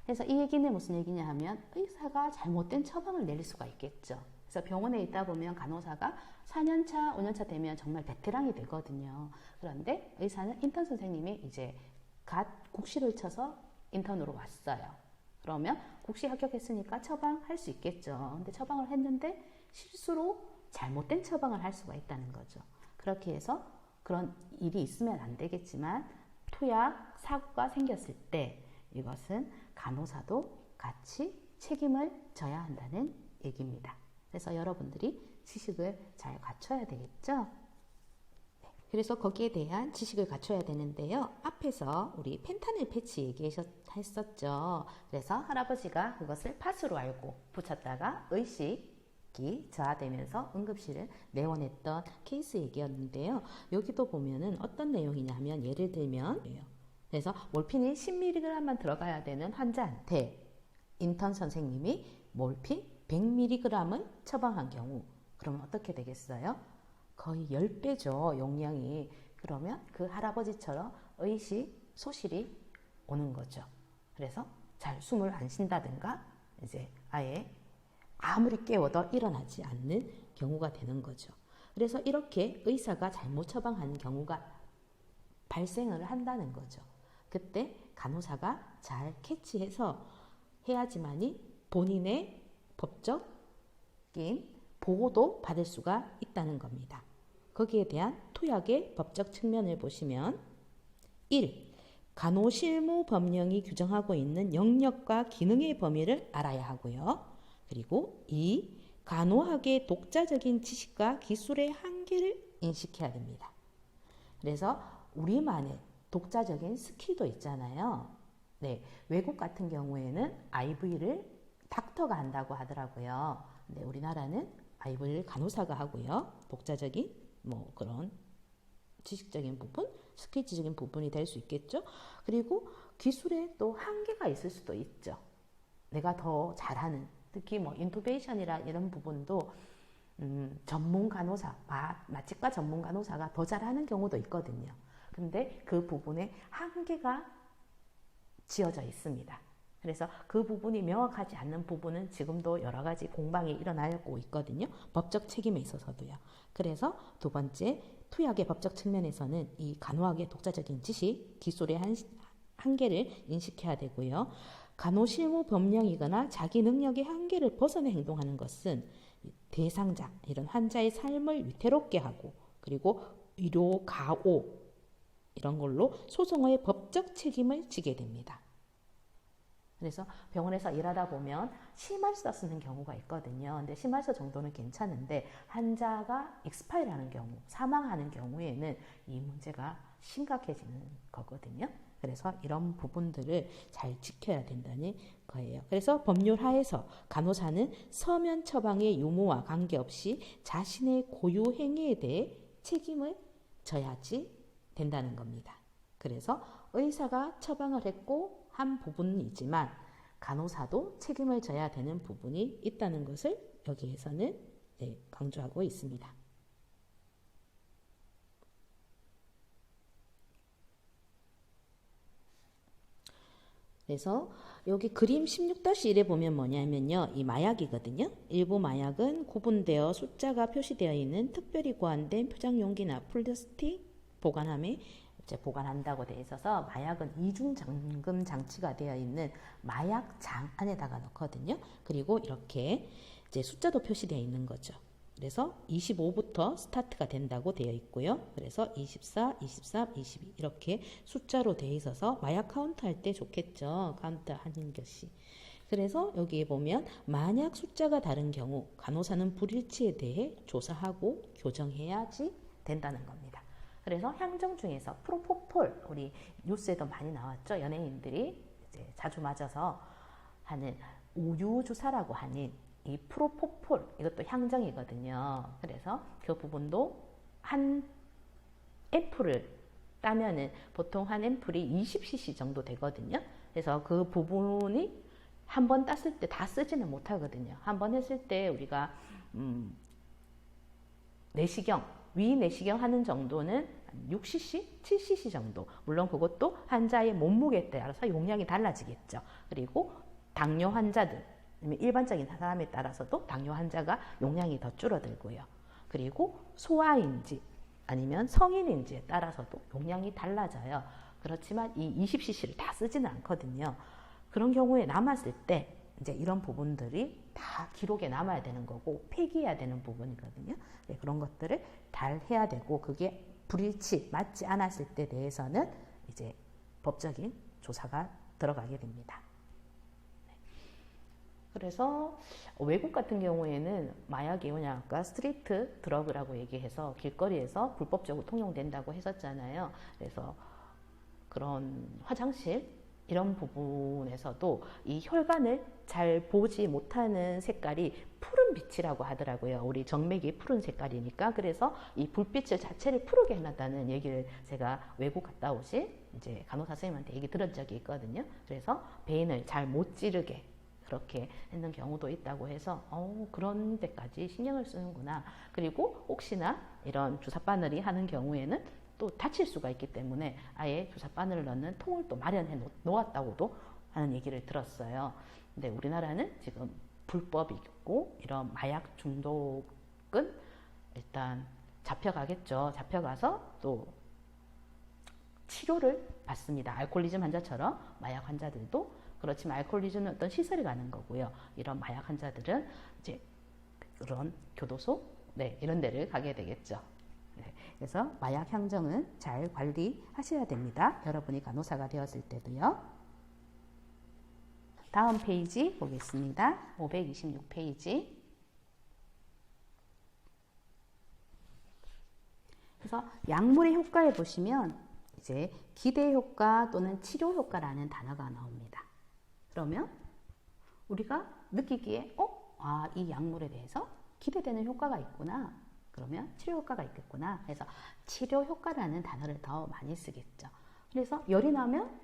S1: 그래서 이 얘기는 무슨 얘기냐 하면 의사가 잘못된 처방을 내릴 수가 있겠죠. 그래서 병원에 있다 보면 간호사가 4년차, 5년차 되면 정말 베테랑이 되거든요. 그런데 의사는 인턴 선생님이 이제 갓 국시를 쳐서 인턴으로 왔어요. 그러면 국시 합격했으니까 처방할 수 있겠죠. 근데 처방을 했는데 실수로 잘못된 처방을 할 수가 있다는 거죠. 그렇게 해서 그런 일이 있으면 안 되겠지만 투약 사고가 생겼을 때 이것은 간호사도 같이 책임을 져야 한다는 얘기입니다. 그래서 여러분들이 지식을 잘 갖춰야 되겠죠? 그래서 거기에 대한 지식을 갖춰야 되는데요. 앞에서 우리 펜타닐 패치 얘기했었죠. 그래서 할아버지가 그것을 팥으로 알고 붙였다가 의식이 저하되면서 응급실을 내원했던 케이스 얘기였는데요. 여기도 보면은 어떤 내용이냐면 예를 들면 그래서 몰핀이 10mg만 들어가야 되는 환자한테 인턴 선생님이 몰핀 100mg을 처방한 경우 그러면 어떻게 되겠어요? 거의 10배죠, 용량이. 그러면 그 할아버지처럼 의식, 소실이 오는 거죠. 그래서 잘 숨을 안 쉰다든가 이제 아예 아무리 깨워도 일어나지 않는 경우가 되는 거죠. 그래서 이렇게 의사가 잘못 처방하는 경우가 발생을 한다는 거죠. 그때 간호사가 잘 캐치해서 해야지만이 본인의 법적인 보호도 받을 수가 있다는 겁니다. 거기에 대한 투약의 법적 측면을 보시면 1. 간호실무 법령이 규정하고 있는 영역과 기능의 범위를 알아야 하고요. 그리고 2. 간호학의 독자적인 지식과 기술의 한계를 인식해야 됩니다. 그래서 우리만의 독자적인 스킬도 있잖아요. 네, 외국 같은 경우에는 IV를 닥터가 한다고 하더라고요. 근데 우리나라는 IV를 간호사가 하고요. 독자적인 그런 지식적인 부분, 스킬적인 부분이 될 수 있겠죠. 그리고 기술에 또 한계가 있을 수도 있죠. 내가 더 잘하는, 특히 인투베이션이라 이런 부분도 전문 간호사, 마취과 전문 간호사가 더 잘하는 경우도 있거든요. 근데 그 부분에 한계가 지어져 있습니다. 그래서 그 부분이 명확하지 않는 부분은 지금도 여러 가지 공방이 일어나고 있거든요. 법적 책임에 있어서도요. 그래서 두 번째, 투약의 법적 측면에서는 이 간호학의 독자적인 지식, 기술의 한계를 인식해야 되고요. 간호실무 법령이거나 자기 능력의 한계를 벗어나 행동하는 것은 대상자, 이런 환자의 삶을 위태롭게 하고 그리고 의료 가오 이런 걸로 소송의 법적 책임을 지게 됩니다. 그래서 병원에서 일하다 보면 심할서 쓰는 경우가 있거든요. 근데 심할서 정도는 괜찮은데 환자가 익스파일하는 경우, 사망하는 경우에는 이 문제가 심각해지는 거거든요. 그래서 이런 부분들을 잘 지켜야 된다는 거예요. 그래서 법률 하에서 간호사는 서면 처방의 유무와 관계없이 자신의 고유 행위에 대해 책임을 져야지 된다는 겁니다. 그래서 의사가 처방을 했고 한 부분이지만 간호사도 책임을 져야 되는 부분이 있다는 것을 여기에서는 강조하고 있습니다. 그래서 여기 그림 16-1에 보면 뭐냐면요. 이 마약이거든요. 일부 마약은 구분되어 숫자가 표시되어 있는 특별히 고안된 포장 용기나 플라스틱 보관함에 보관한다고 되어 있어서 마약은 이중 잠금 장치가 되어 있는 마약장 안에다가 넣거든요. 그리고 이렇게 이제 숫자도 표시되어 있는 거죠. 그래서 25부터 스타트가 된다고 되어 있고요. 그래서 24, 23, 22 이렇게 숫자로 되어 있어서 마약 카운트 할 때 좋겠죠. 카운트 하는 것이. 그래서 여기에 보면 만약 숫자가 다른 경우 간호사는 불일치에 대해 조사하고 교정해야지 된다는 겁니다. 그래서 향정 중에서 프로포폴, 우리 뉴스에도 많이 나왔죠. 연예인들이 이제 자주 맞아서 하는 우유주사라고 하는 이 프로포폴, 이것도 향정이거든요. 그래서 그 부분도 한 앰플을
S2: 따면은 보통 한 앰플이 20cc 정도 되거든요. 그래서 그 부분이 한 번 땄을 때 다 쓰지는 못하거든요. 한 번 했을 때 우리가 내시경, 위 내시경 하는 정도는 6cc, 7cc 정도. 물론 그것도 환자의 몸무게에 따라서 용량이 달라지겠죠. 그리고 당뇨 환자들, 일반적인 사람에 따라서도 당뇨 환자가 용량이 더 줄어들고요. 그리고 소아인지 아니면 성인인지에 따라서도 용량이 달라져요. 그렇지만 이 20cc를 다 쓰지는 않거든요. 그런 경우에 남았을 때 이제 이런 부분들이 다 기록에 남아야 되는 거고 폐기해야 되는 부분이거든요. 네, 그런 것들을 잘 해야 되고 그게 불일치 맞지 않았을 때 대해서는 이제 법적인 조사가 들어가게 됩니다. 그래서 외국 같은 경우에는 마약이 그냥 아까 스트리트 드러그라고 얘기해서 길거리에서 불법적으로 통용된다고 했었잖아요. 그래서 그런 화장실 이런 부분에서도 이 혈관을 잘 보지 못하는 색깔이 푸른 빛이라고 하더라고요. 우리 정맥이 푸른 색깔이니까. 그래서 이 불빛을 자체를 푸르게 해놨다는 얘기를 제가 외국 갔다 오신 이제 간호사 선생님한테 얘기 들은 적이 있거든요. 그래서 베인을 잘 못 찌르게 그렇게 했는 경우도 있다고 해서 그런 데까지 신경을 쓰는구나. 그리고 혹시나 이런 주사 바늘이 하는 경우에는 또 다칠 수가 있기 때문에 아예 주사 바늘을 넣는 통을 또 마련해 놓았다고도 하는 얘기를 들었어요. 근데 우리나라는 지금 불법이고 이런 마약 중독은 일단 잡혀가겠죠. 잡혀가서 또 치료를 받습니다. 알코올리즘 환자처럼 마약 환자들도 그렇지만 알코올리즘은 어떤 시설에 가는 거고요. 이런 마약 환자들은 이제 그런 교도소, 네, 이런 데를 가게 되겠죠. 네, 그래서 마약 향정은 잘 관리하셔야 됩니다. 여러분이 간호사가 되었을 때도요. 다음 페이지 보겠습니다. 526페이지. 그래서 약물의 효과에 보시면 이제 기대 효과 또는 치료 효과라는 단어가 나옵니다. 그러면 우리가 느끼기에 이 약물에 대해서 기대되는 효과가 있구나. 그러면 치료 효과가 있겠구나. 그래서 치료 효과라는 단어를 더 많이 쓰겠죠. 그래서 열이 나면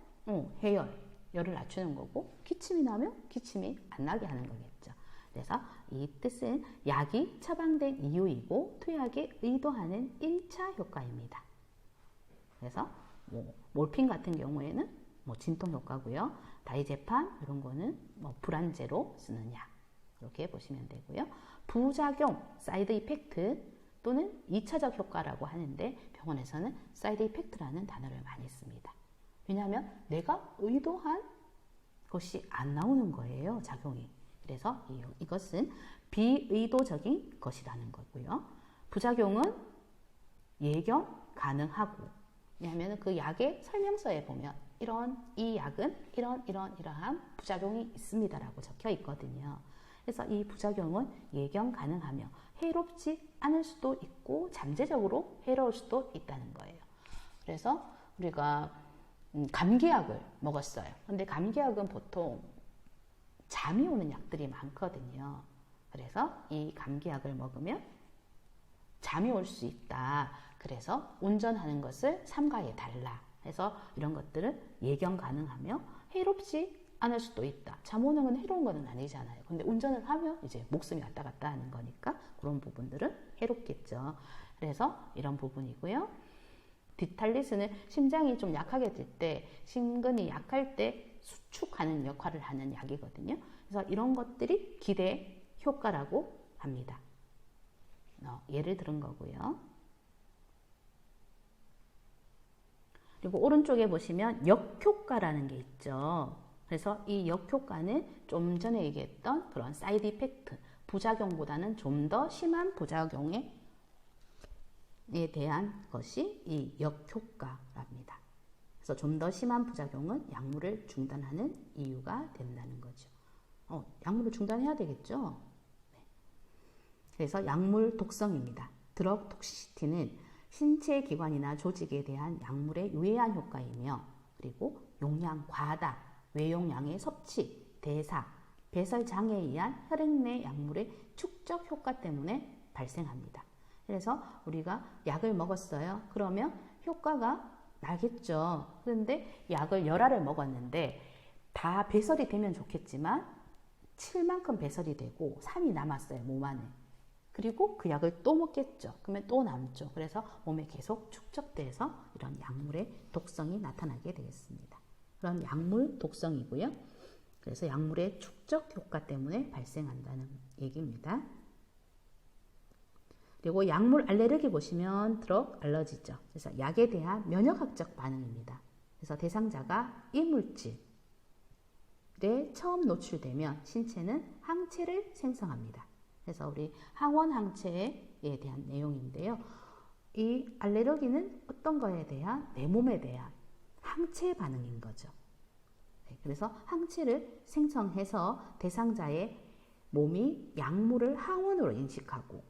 S2: 해열, 열을 낮추는 거고 기침이 나면 기침이 안 나게 하는 거겠죠. 그래서 이 뜻은 약이 처방된 이유이고 투약에 의도하는 1차 효과입니다. 그래서 몰핀 같은 경우에는 진통 효과고요. 다이제팜 이런 거는 불안제로 쓰는 약 이렇게 보시면 되고요. 부작용, 사이드 이펙트 또는 2차적 효과라고 하는데 병원에서는 사이드 이펙트라는 단어를 많이 씁니다. 왜냐하면 내가 의도한 것이 안 나오는 거예요. 작용이. 그래서 이것은 비의도적인 것이라는 거고요. 부작용은 예견 가능하고 왜냐하면 그 약의 설명서에 보면 이 약은 이러한 부작용이 있습니다라고 적혀 있거든요. 그래서 이 부작용은 예견 가능하며 해롭지 않을 수도 있고 잠재적으로 해로울 수도 있다는 거예요. 그래서 우리가 감기약을 먹었어요. 근데 감기약은 보통 잠이 오는 약들이 많거든요. 그래서 이 감기약을 먹으면 잠이 올 수 있다. 그래서 운전하는 것을 삼가해 달라. 해서 이런 것들은 예견 가능하며 해롭지 않을 수도 있다. 잠 오는 건 해로운 건 아니잖아요. 근데 운전을 하면 이제 목숨이 왔다 갔다 하는 거니까 그런 부분들은 해롭겠죠. 그래서 이런 부분이고요. 디탈리스는 심장이 좀 약하게 될 때, 심근이 약할 때 수축하는 역할을 하는 약이거든요. 그래서 이런 것들이 기대 효과라고 합니다. 예를 들은 거고요. 그리고 오른쪽에 보시면 역효과라는 게 있죠. 그래서 이 역효과는 좀 전에 얘기했던 그런 사이드 이펙트, 부작용보다는 좀 더 심한 부작용에 대한 것이 이 역효과랍니다. 그래서 좀 더 심한 부작용은 약물을 중단하는 이유가 된다는 거죠. 약물을 중단해야 되겠죠. 네. 그래서 약물 독성입니다. 드럭 톡시시티는 신체 기관이나 조직에 대한 약물의 유해한 효과이며 그리고 용량 과다, 외용량의 섭취, 대사, 배설 장애에 의한 혈액 내 약물의 축적 효과 때문에 발생합니다. 그래서 우리가 약을 먹었어요. 그러면 효과가 나겠죠. 그런데 약을 열알을 먹었는데 다 배설이 되면 좋겠지만 7만큼 배설이 되고 3이 남았어요, 몸 안에. 그리고 그 약을 또 먹겠죠. 그러면 또 남죠. 그래서 몸에 계속 축적돼서 이런 약물의 독성이 나타나게 되겠습니다. 그런 약물 독성이고요. 그래서 약물의 축적 효과 때문에 발생한다는 얘기입니다. 그리고 약물 알레르기 보시면 드럭 알러지죠. 그래서 약에 대한 면역학적 반응입니다. 그래서 대상자가 이물질에 처음 노출되면 신체는 항체를 생성합니다. 그래서 우리 항원 항체에 대한 내용인데요. 이 알레르기는 어떤 거에 대한 내 몸에 대한 항체 반응인 거죠. 네, 그래서 항체를 생성해서 대상자의 몸이 약물을 항원으로 인식하고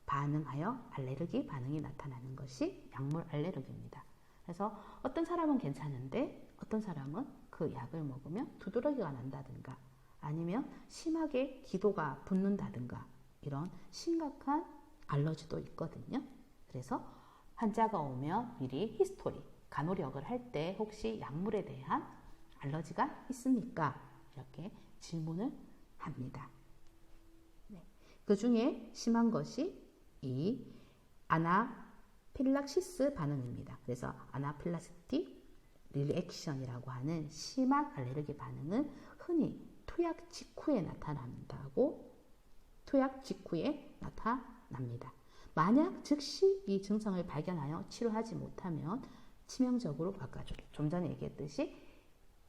S2: 반응하여 알레르기 반응이 나타나는 것이 약물 알레르기입니다. 그래서 어떤 사람은 괜찮은데 어떤 사람은 그 약을 먹으면 두드러기가 난다든가 아니면 심하게 기도가 붓는다든가 이런 심각한 알러지도 있거든요. 그래서 환자가 오면 미리 히스토리, 간호력을 할 때 혹시 약물에 대한 알러지가 있습니까? 이렇게 질문을 합니다. 네. 그 중에 심한 것이 이 아나필락시스 반응입니다. 그래서 아나필락스틱 리액션이라고 하는 심한 알레르기 반응은 흔히 투약 직후에 나타난다고 투약 직후에 나타납니다. 만약 즉시 이 증상을 발견하여 치료하지 못하면 치명적으로 아까 좀 전에 얘기했듯이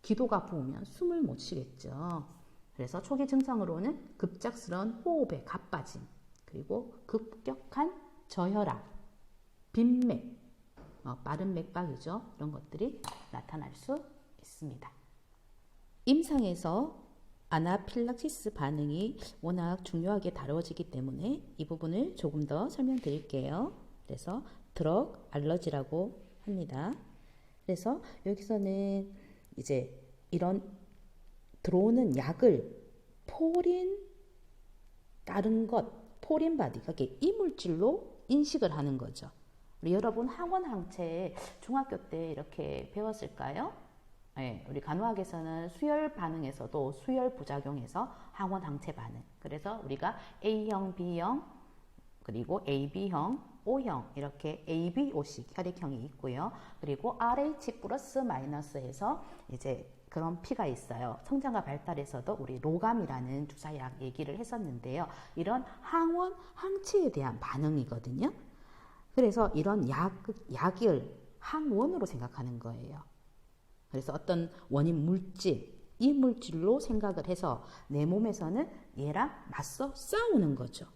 S2: 기도가 부으면 숨을 못 쉬겠죠. 그래서 초기 증상으로는 급작스러운 호흡의 가빠짐, 그리고 급격한 저혈압, 빈맥, 빠른 맥박이죠. 이런 것들이 나타날 수 있습니다. 임상에서 아나필락시스 반응이 워낙 중요하게 다뤄지기 때문에 이 부분을 조금 더 설명드릴게요. 그래서 드럭 알러지라고 합니다. 그래서 여기서는 이제 이런 들어오는 약을 포린 다른 것, 포린 바디, 그게 이물질로 인식을 하는 거죠. 우리 여러분 항원 항체 중학교 때 이렇게 배웠을까요? 네, 우리 간호학에서는 수열 반응에서도 수열 부작용에서 항원 항체 반응. 그래서 우리가 A형, B형, 그리고 AB형, O형 이렇게 ABO식 혈액형이 있고요. 그리고 RH 플러스 마이너스에서 이제 그런 피가 있어요. 성장과 발달에서도 우리 로감이라는 주사약 얘기를 했었는데요. 이런 항원 항체에 대한 반응이거든요. 그래서 이런 약을 항원으로 생각하는 거예요. 그래서 어떤 원인 물질, 이 물질로 생각을 해서 내 몸에서는 얘랑 맞서 싸우는 거죠.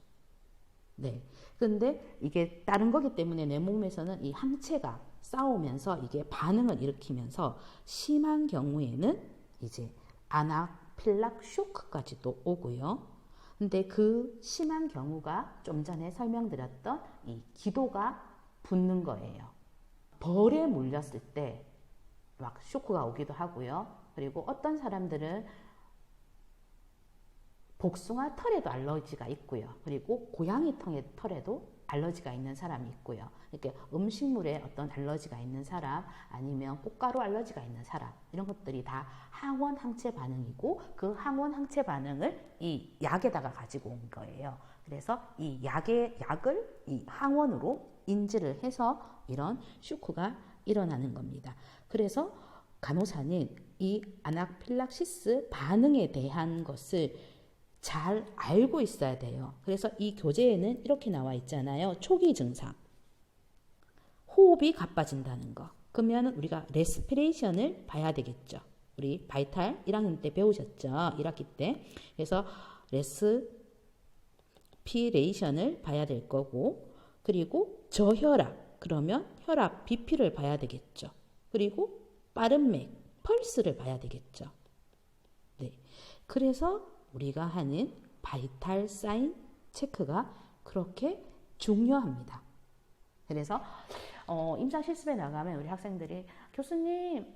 S2: 네. 근데 이게 다른 거기 때문에 내 몸에서는 이 항체가 싸우면서 이게 반응을 일으키면서 심한 경우에는 이제 아나필락 쇼크까지도 오고요. 근데 그 심한 경우가 좀 전에 설명드렸던 이 기도가 붙는 거예요. 벌에 물렸을 때 막 쇼크가 오기도 하고요. 그리고 어떤 사람들은 복숭아 털에도 알러지가 있고요. 그리고 고양이 털에도 알러지가 있는 사람이 있고요. 이렇게 음식물에 어떤 알러지가 있는 사람, 아니면 꽃가루 알러지가 있는 사람, 이런 것들이 다 항원 항체 반응이고 그 항원 항체 반응을 이 약에다가 가지고 온 거예요. 그래서 이 약을 이 항원으로 인지를 해서 이런 쇼크가 일어나는 겁니다. 그래서 간호사는 이 아나필락시스 반응에 대한 것을 잘 알고 있어야 돼요. 그래서 이 교재에는 이렇게 나와 있잖아요. 초기 증상. 호흡이 가빠진다는 거. 그러면 우리가 레스피레이션을 봐야 되겠죠. 우리 바이탈 1학년 때 배우셨죠. 1학기 때. 그래서 레스피레이션을 봐야 될 거고, 그리고 저혈압. 그러면 혈압, BP를 봐야 되겠죠. 그리고 빠른 맥, 펄스를 봐야 되겠죠. 네. 그래서 우리가 하는 바이탈 사인 체크가 그렇게 중요합니다. 그래서 임상 실습에 나가면 우리 학생들이 교수님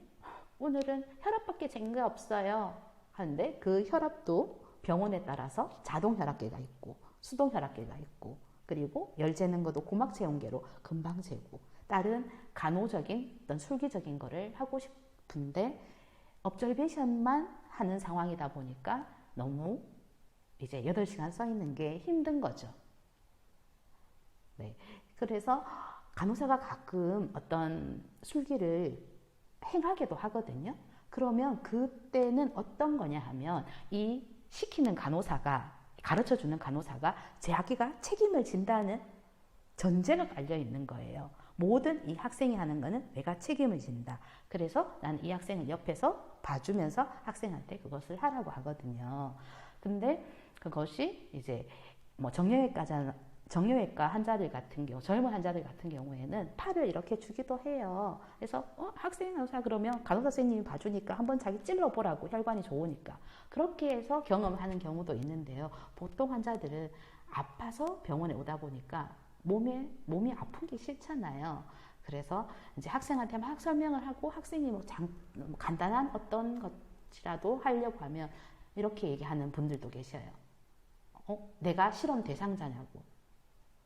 S2: 오늘은 혈압밖에 잰 게 없어요 하는데 그 혈압도 병원에 따라서 자동 혈압계가 있고 수동 혈압계가 있고 그리고 열 재는 것도 고막 체온계로 금방 재고 다른 간호적인 어떤 술기적인 거를 하고 싶은데 observation만 하는 상황이다 보니까 너무 이제 8시간 써 있는 게 힘든 거죠. 네. 그래서 간호사가 가끔 어떤 술기를 행하기도 하거든요. 그러면 그때는 어떤 거냐 하면 이 시키는 간호사가, 가르쳐 주는 간호사가 자기가 책임을 진다는 전제가 깔려 있는 거예요. 모든 이 학생이 하는 거는 내가 책임을 진다. 그래서 나는 이 학생을 옆에서 봐주면서 학생한테 그것을 하라고 하거든요. 근데 그것이 이제 뭐 정형외과 환자들 같은 경우, 젊은 환자들 같은 경우에는 팔을 이렇게 주기도 해요. 그래서 학생 간호사 그러면 간호사 선생님이 봐주니까 한번 자기 찔러보라고, 혈관이 좋으니까. 그렇게 해서 경험하는 경우도 있는데요. 보통 환자들은 아파서 병원에 오다 보니까 몸이 아픈 게 싫잖아요. 그래서 이제 학생한테 막 설명을 하고 학생이 뭐 간단한 어떤 것이라도 하려고 하면 이렇게 얘기하는 분들도 계셔요. 내가 실험 대상자냐고.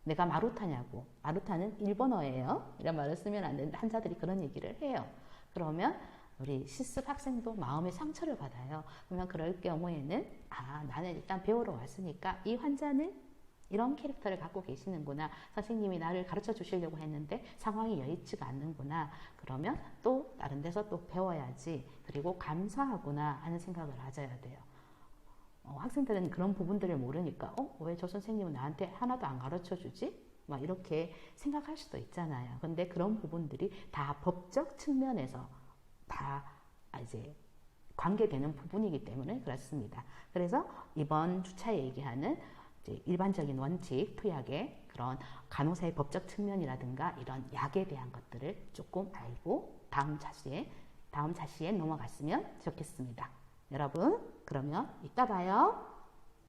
S2: 내가 마루타냐고. 마루타는 일본어예요. 이런 말을 쓰면 안 되는데 환자들이 그런 얘기를 해요. 그러면 우리 실습 학생도 마음의 상처를 받아요. 그러면 그럴 경우에는 나는 일단 배우러 왔으니까 이 환자는 이런 캐릭터를 갖고 계시는구나. 선생님이 나를 가르쳐 주시려고 했는데 상황이 여의치가 않는구나. 그러면 또 다른 데서 또 배워야지. 그리고 감사하구나 하는 생각을 가져야 돼요. 학생들은 그런 부분들을 모르니까 왜 저 선생님은 나한테 하나도 안 가르쳐 주지? 막 이렇게 생각할 수도 있잖아요. 근데 그런 부분들이 다 법적 측면에서 다 이제 관계되는 부분이기 때문에 그렇습니다. 그래서 이번 주차에 얘기하는 이제 일반적인 원칙, 투약의 그런 간호사의 법적 측면이라든가 이런 약에 대한 것들을 조금 알고 다음 차시에 넘어갔으면 좋겠습니다. 여러분, 그러면 이따 봐요.